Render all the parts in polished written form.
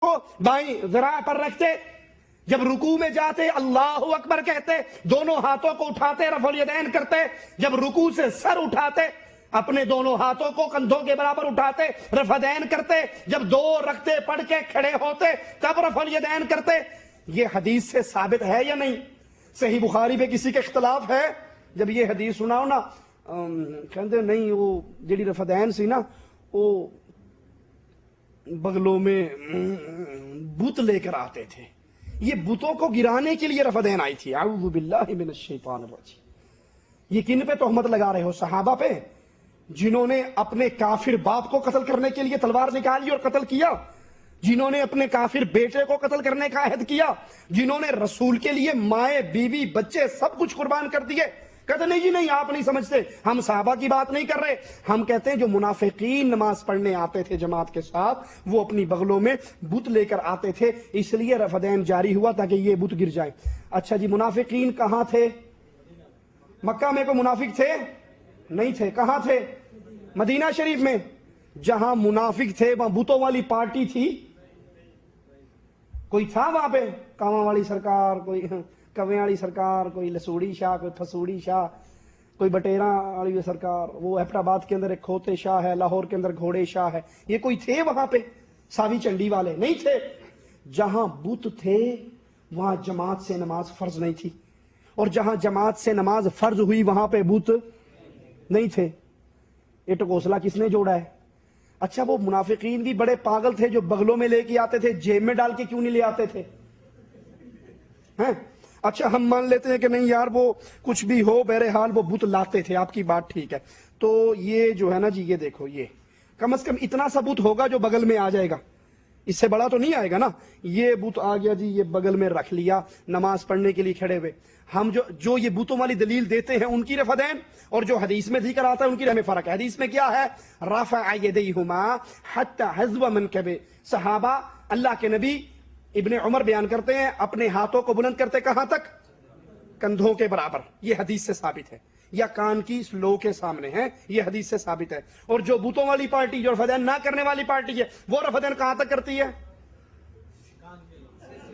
کو بائیں ذراع پر رکھتے، جب رکوع میں جاتے اللہ اکبر کہتے، دونوں ہاتھوں کو اٹھاتے رفع الیدین کرتے، جب رکوع سے سر اٹھاتے اپنے دونوں ہاتھوں کو کندھوں کے برابر اٹھاتے رفع الیدین کرتے، جب دو رکعتیں پڑھ کے کھڑے ہوتے تب رفع الیدین کرتے۔ یہ حدیث سے ثابت ہے یا نہیں؟ صحیح بخاری پہ کسی کا اختلاف ہے؟ جب یہ حدیث سناؤ نا کہتے نہیں وہ جڑی رفع الیدین سی نا وہ بغلوں میں بت لے کر آتے تھے، یہ بتوں کو گرانے کے لیے رفع الیدین آئی تھی۔ اعوذ باللہ من الشیطان الرجیم۔ یہ کن پہ تہمت لگا رہے ہو؟ صحابہ پہ، جنہوں نے اپنے کافر باپ کو قتل کرنے کے لیے تلوار نکالی اور قتل کیا، جنہوں نے اپنے کافر بیٹے کو قتل کرنے کا عہد کیا، جنہوں نے رسول کے لیے مائیں بیوی بچے سب کچھ قربان کر دیے۔ کہتے نہیں جی نہیں آپ نہیں سمجھتے، ہم صحابہ کی بات نہیں کر رہے، ہم کہتے ہیں جو منافقین نماز پڑھنے آتے تھے جماعت کے ساتھ وہ اپنی بغلوں میں بت لے کر آتے تھے، اس لیے رفع الیدین جاری ہوا تاکہ یہ بت گر جائیں۔ اچھا جی منافقین کہاں تھے؟ مکہ میں کوئی منافق تھے؟ نہیں تھے۔ کہاں تھے؟ مدینہ شریف میں۔ جہاں منافق تھے وہاں بتوں والی پارٹی تھی؟ کوئی تھا وہاں پہ؟ کاواں والی سرکار، کوئی کویں والی سرکار، کوئی لسوڑی شاہ، کوئی پھسوڑی شاہ، کوئی بٹیراں والی سرکار، وہ ایبٹ آباد کے اندر ایک کھوتے شاہ ہے، لاہور کے اندر گھوڑے شاہ ہے، یہ کوئی تھے وہاں پہ؟ ساوی چنڈی والے نہیں تھے۔ جہاں بت تھے وہاں جماعت سے نماز فرض نہیں تھی، اور جہاں جماعت سے نماز فرض ہوئی وہاں پہ بت نہیں تھے۔ یہ ٹکوسلا کس نے جوڑا ہے؟ اچھا وہ منافقین بھی بڑے پاگل تھے جو بغلوں میں لے کے آتے تھے، جیب میں ڈال کے کیوں نہیں لے آتے تھے؟ اچھا ہم مان لیتے ہیں کہ نہیں یار وہ کچھ بھی ہو بہرحال وہ بت لاتے تھے، آپ کی بات ٹھیک ہے۔ تو یہ جو ہے نا جی یہ دیکھو، یہ کم از کم اتنا سا بت ہوگا جو بغل میں آ جائے گا، اس سے بڑا تو نہیں آئے گا نا۔ یہ بت آ گیا جی، یہ بغل میں رکھ لیا، نماز پڑھنے کے لیے کھڑے ہوئے۔ ہم جو یہ بتوں والی دلیل دیتے ہیں ان کی رفع الیدین اور جو حدیث میں ذکر آتا ہے ان کی ہمیں فرق ہے۔ حدیث میں کیا ہے؟ رفع یدیہما حتی حذو منکبہ، صحابہ اللہ کے نبی ابن عمر بیان کرتے ہیں اپنے ہاتھوں کو بلند کرتے کہاں تک؟ کندھوں کے برابر۔ یہ حدیث سے ثابت ہے، یا کان کی لو کے سامنے ہے، یہ حدیث سے ثابت ہے۔ اور جو بتوں والی پارٹی جو رفع الیدین نہ کرنے والی پارٹی ہے وہ رفع الیدین کہاں تک کرتی ہے؟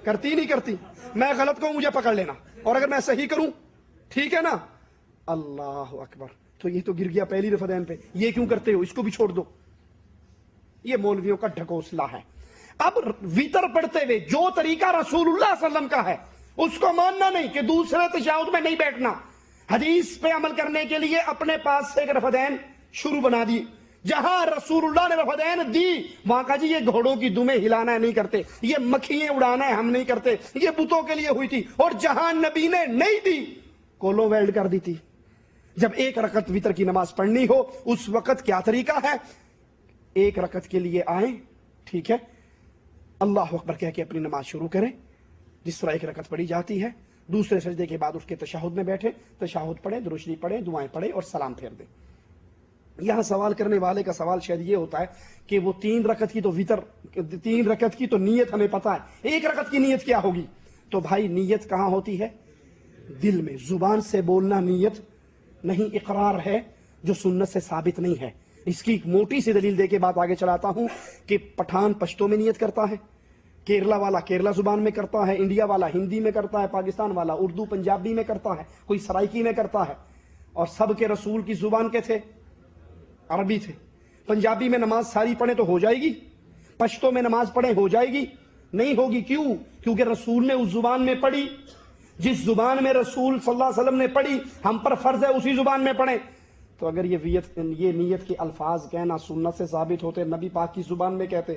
کرتی نہیں کرتی؟ میں غلط کہوں مجھے پکڑ لینا، اور اگر میں صحیح کروں ٹھیک ہے نا؟ اللہ اکبر۔ تو یہ تو گر گیا پہلی رفع الیدین پہ، یہ کیوں کرتے ہو؟ اس کو بھی چھوڑ دو، یہ مولویوں کا ڈھکوسلا ہے۔ اب ویتر پڑھتے ہوئے جو طریقہ رسول اللہ صلی اللہ علیہ وسلم کا ہے اس کو ماننا نہیں کہ دوسرے تشہد میں نہیں بیٹھنا، حدیث پہ عمل کرنے کے لیے اپنے پاس سے ایک رفع الیدین شروع بنا دی۔ جہاں رسول اللہ نے رفع الیدین دی وہاں کا جی یہ گھوڑوں کی دمیں ہلانا ہے نہیں کرتے، یہ مکھیاں اڑانا ہے ہم نہیں کرتے، یہ بتوں کے لیے ہوئی تھی۔ اور جہاں نبی نے نہیں دی کولو ویلڈ کر دی تھی۔ جب ایک رکعت وتر کی نماز پڑھنی ہو اس وقت کیا طریقہ ہے؟ ایک رکعت کے لیے آئیں، ٹھیک ہے، اللہ اکبر کہہ کے اپنی نماز شروع کریں جس طرح ایک رکعت پڑھی جاتی ہے، دوسرے سجدے کے بعد اس کے تشہد میں بیٹھے، تشہد پڑھیں، درود شریف پڑھیں، دعائیں پڑھیں اور سلام پھیر دیں۔ یہاں سوال کرنے والے کا سوال شاید یہ ہوتا ہے کہ وہ 3 رکعت کی تو وتر، 3 رکعت کی تو نیت ہمیں پتہ ہے، 1 رکعت کی نیت کیا ہوگی؟ تو بھائی نیت کہاں ہوتی ہے؟ دل میں، زبان سے بولنا نیت نہیں، اقرار ہے جو سنت سے ثابت نہیں ہے۔ اس کی ایک موٹی سی دلیل دے کے بات آگے چلاتا ہوں کہ پٹھان پشتو میں نیت کرتا ہے، کیرلا والا کیرلا زبان میں کرتا ہے، انڈیا والا ہندی میں کرتا ہے، پاکستان والا اردو پنجابی میں کرتا ہے، کوئی سرائکی میں کرتا ہے، اور سب کے رسول کی زبان کے تھے؟ عربی تھے۔ پنجابی میں نماز ساری پڑھیں تو ہو جائے گی، پشتو میں نماز پڑھیں ہو جائے گی؟ نہیں ہوگی۔ کیوں؟ کیونکہ رسول نے اس زبان میں پڑھی، جس زبان میں رسول صلی اللہ علیہ وسلم نے پڑھی ہم پر فرض ہے اسی زبان میں پڑھیں۔ تو اگر یہ نیت کے الفاظ کہنا سنت سے ثابت ہوتے، نبی پاک کی زبان میں کہتے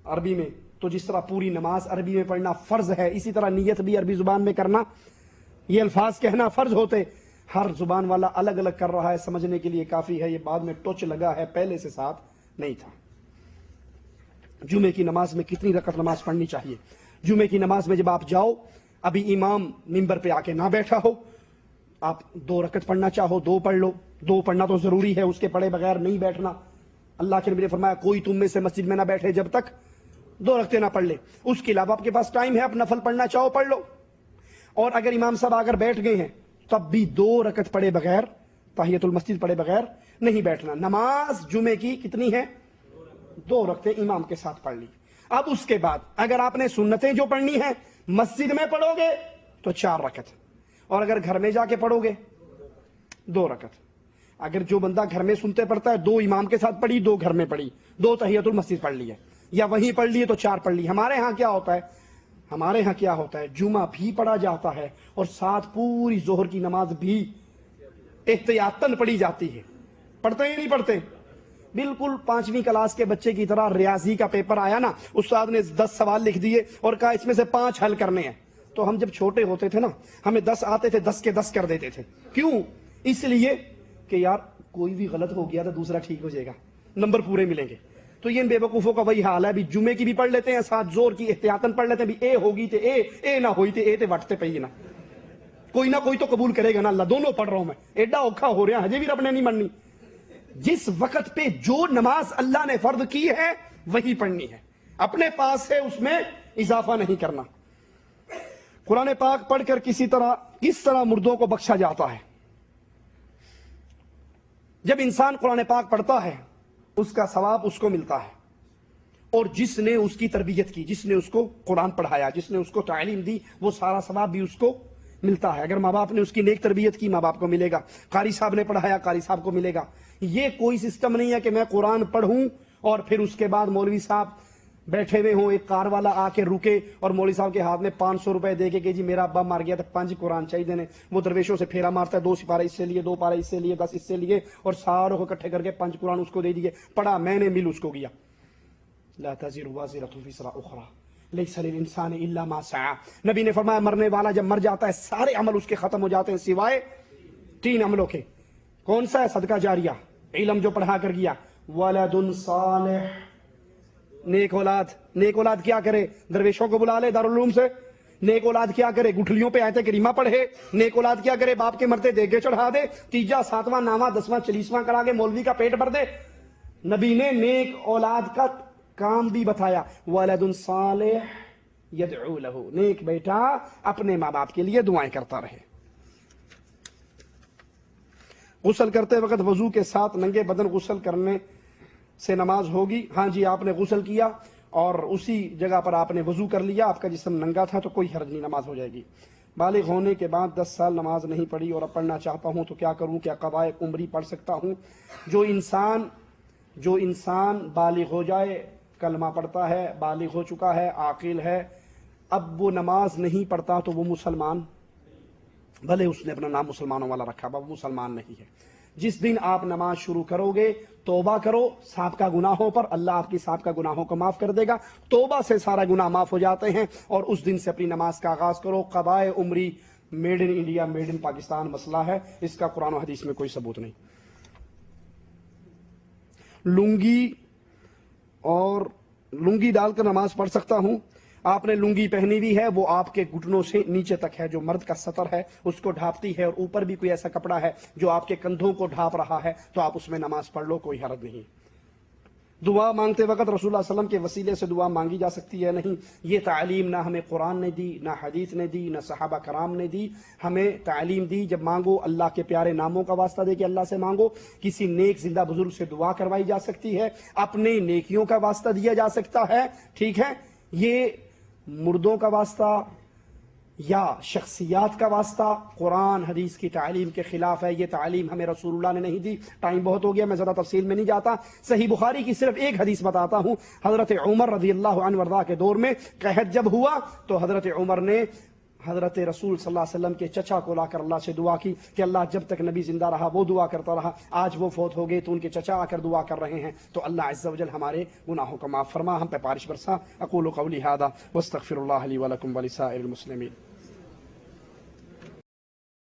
عربی میں، تو جس طرح پوری نماز عربی میں پڑھنا فرض ہے اسی طرح نیت بھی عربی زبان میں کرنا، یہ الفاظ کہنا فرض ہوتے۔ ہر زبان والا الگ الگ کر رہا ہے، سمجھنے کے لیے کافی ہے، یہ بعد میں ٹچ لگا ہے، پہلے سے ساتھ نہیں تھا۔ جمعے کی نماز میں کتنی رکعت نماز پڑھنی چاہیے؟ جمعے کی نماز میں جب آپ جاؤ، ابھی امام ممبر پہ آ کے نہ بیٹھا ہو، آپ 2 رکعت پڑھنا چاہو 2 پڑھ لو، 2 پڑھنا تو ضروری ہے، اس کے پڑھے بغیر نہیں بیٹھنا۔ اللہ کے نبی نے فرمایا کوئی تم میں سے مسجد میں نہ بیٹھے جب تک 2 رکعتیں نہ پڑھ لے۔ اس کے علاوہ آپ کے پاس ٹائم ہے، آپ نفل پڑھنا چاہو پڑھ لو، اور اگر امام صاحب اگر بیٹھ گئے ہیں تب بھی 2 رکعت پڑھے بغیر، تحیۃ المسجد پڑھے بغیر نہیں بیٹھنا۔ نماز جمعے کی کتنی ہے؟ 2 رکعتیں امام کے ساتھ پڑھ لی۔ اب اس کے بعد اگر آپ نے سنتیں جو پڑھنی ہیں مسجد میں پڑھو گے تو 4 رکعت، اور اگر گھر میں جا کے پڑھو گے 2 رکعت۔ اگر جو بندہ گھر میں سنتے پڑھتا ہے 2 امام کے ساتھ پڑھی، 2 گھر میں پڑھی، 2 تحیۃ المسجد پڑھ لی ہے، یا وہیں پڑھ لیے تو 4 پڑھ لی۔ ہمارے ہاں کیا ہوتا ہے جمعہ بھی پڑھا جاتا ہے اور ساتھ پوری ظہر کی نماز بھی احتیاطاً پڑھی جاتی ہے۔ پڑھتے ہیں نہیں پڑھتے؟ بالکل 5ویں کلاس کے بچے کی طرح ریاضی کا پیپر آیا نا، استاد نے 10 سوال لکھ دیے اور کہا اس میں سے 5 حل کرنے ہیں، تو ہم جب چھوٹے ہوتے تھے نا ہمیں 10 آتے تھے، 10 کے 10 کر دیتے تھے۔ کیوں؟ اس لیے کہ یار کوئی بھی غلط ہو گیا تو دوسرا ٹھیک ہو جائے گا، نمبر پورے ملیں گے۔ تو یہ ان بے وقوفوں کا وہی حال ہے، بھی جمعے کی بھی پڑھ لیتے ہیں ساتھ زور کی احتیاطاً پڑھ لیتے ہیں، بھی اے ہوگی تے اے نہ ہوئی تے اے تے وٹتے پئی نا، کوئی نہ کوئی تو قبول کرے گا نا اللہ، دونوں پڑھ رہا ہوں میں، ایڈا اوکھا ہو رہا ہجے بھی رب نے نہیں مننی۔ جس وقت پہ جو نماز اللہ نے فرض کی ہے وہی پڑھنی ہے، اپنے پاس سے اس میں اضافہ نہیں کرنا۔ قرآن پاک پڑھ کر کس طرح مردوں کو بخشا جاتا ہے؟ جب انسان قرآن پاک پڑھتا ہے اس کا ثواب اس کو ملتا ہے، اور جس نے اس کی تربیت کی، جس نے اس کو قرآن پڑھایا، جس نے اس کو تعلیم دی، وہ سارا ثواب بھی اس کو ملتا ہے۔ اگر ماں باپ نے اس کی نیک تربیت کی ماں باپ کو ملے گا، قاری صاحب نے پڑھایا قاری صاحب کو ملے گا۔ یہ کوئی سسٹم نہیں ہے کہ میں قرآن پڑھوں اور پھر اس کے بعد مولوی صاحب بیٹھے ہوئے ہوں، ایک کار والا آ کے رکے اور مولوی صاحب کے ہاتھ میں 500 روپے دے کے کہ جی میرا ابا مار گیا تو 5 قرآن چاہیے دینے، وہ درویشوں سے پھیرا مارتا ہے، 2 سپارے اس سے لیے، 2 پارے اس سے لیے، 10 اس سے لیے، اور ساروں کو اکٹھے کر کے 5 قرآن اس کو دے دیے، پڑھا میں نے، مل اس کو گیا۔ لا تزر وازرۃ وزر اخری لیس للانسان الا ما سعى۔ نبی نے فرمایا مرنے والا جب مر جاتا ہے سارے عمل اس کے ختم ہو جاتے ہیں سوائے 3 عملوں کے۔ کون سا ہے؟ صدقہ جاریہ، علم جو پڑھا کر گیا، ولد صالح، نیک اولاد۔ نیک اولاد کیا کرے؟ درویشوں کو بلا لے دارالعلوم سے۔ نیک اولاد کیا کرے؟ گٹھلیوں پہ آیت کریمہ پڑھے۔ نیک اولاد کیا کرے؟ باپ کے مرتے دیگے چڑھا دے، 3واں 7واں 9واں 10واں 40واں کرا کے مولوی کا پیٹ بھر دے۔ نبی نے نیک اولاد کا کام بھی بتایا، ولد صالح یدعو لہ، نیک بیٹا اپنے ماں باپ کے لیے دعائیں کرتا رہے۔ غسل کرتے وقت وضو کے ساتھ ننگے بدن غسل کرنے سے نماز ہوگی؟ ہاں جی، آپ نے غسل کیا اور اسی جگہ پر آپ نے وضو کر لیا، آپ کا جسم ننگا تھا تو کوئی حرج نہیں، نماز ہو جائے گی۔ بالغ ہونے کے بعد 10 سال نماز نہیں پڑھی اور اب پڑھنا چاہتا ہوں تو کیا کروں؟ کیا قضائے عمری پڑھ سکتا ہوں؟ جو انسان بالغ ہو جائے، کلمہ پڑھتا ہے، بالغ ہو چکا ہے، عاقل ہے، اب وہ نماز نہیں پڑھتا تو وہ مسلمان، بھلے اس نے اپنا نام مسلمانوں والا رکھا، وہ مسلمان نہیں ہے۔ جس دن آپ نماز شروع کرو گے توبہ کرو سابقہ گناہوں پر، اللہ آپ کی سابقہ گناہوں کو معاف کر دے گا، توبہ سے سارا گناہ معاف ہو جاتے ہیں، اور اس دن سے اپنی نماز کا آغاز کرو۔ قضائے عمری made in India made in Pakistan مسئلہ ہے، اس کا قرآن و حدیث میں کوئی ثبوت نہیں۔ لنگی ڈال کر نماز پڑھ سکتا ہوں؟ آپ نے لنگی پہنی ہوئی ہے، وہ آپ کے گھٹنوں سے نیچے تک ہے، جو مرد کا سطر ہے اس کو ڈھانپتی ہے، اور اوپر بھی کوئی ایسا کپڑا ہے جو آپ کے کندھوں کو ڈھانپ رہا ہے تو آپ اس میں نماز پڑھ لو، کوئی حرج نہیں۔ دعا مانگتے وقت رسول اللہ صلی اللہ علیہ وسلم کے وسیلے سے دعا مانگی جا سکتی ہے؟ نہیں، یہ تعلیم نہ ہمیں قرآن نے دی، نہ حدیث نے دی، نہ صحابہ کرام نے دی۔ ہمیں تعلیم دی جب مانگو اللہ کے پیارے ناموں کا واسطہ دے کے اللہ سے مانگو، کسی نیک زندہ بزرگ سے دعا کروائی جا سکتی ہے، اپنے نیکیوں کا واسطہ دیا جا سکتا ہے، ٹھیک ہے۔ یہ مردوں کا واسطہ یا شخصیات کا واسطہ قرآن حدیث کی تعلیم کے خلاف ہے، یہ تعلیم ہمیں رسول اللہ نے نہیں دی۔ ٹائم بہت ہو گیا، میں زیادہ تفصیل میں نہیں جاتا، صحیح بخاری کی صرف ایک حدیث بتاتا ہوں۔ حضرت عمر رضی اللہ عنہ وارضاہ کے دور میں قحط جب ہوا تو حضرت عمر نے حضرت رسول صلی اللہ علیہ وسلم کے چچا کو لا کر اللہ سے دعا کی کہ اللہ جب تک نبی زندہ رہا وہ دعا کرتا رہا، آج وہ فوت ہو گئے تو ان کے چچا آ کر دعا کر رہے ہیں، تو اللہ عز و جل ہمارے گناہوں کو معاف فرما، ہم پہ بارش برسا۔ اقول قولی ھذا واستغفر اللہ لی ولکم ولسائر المسلمین۔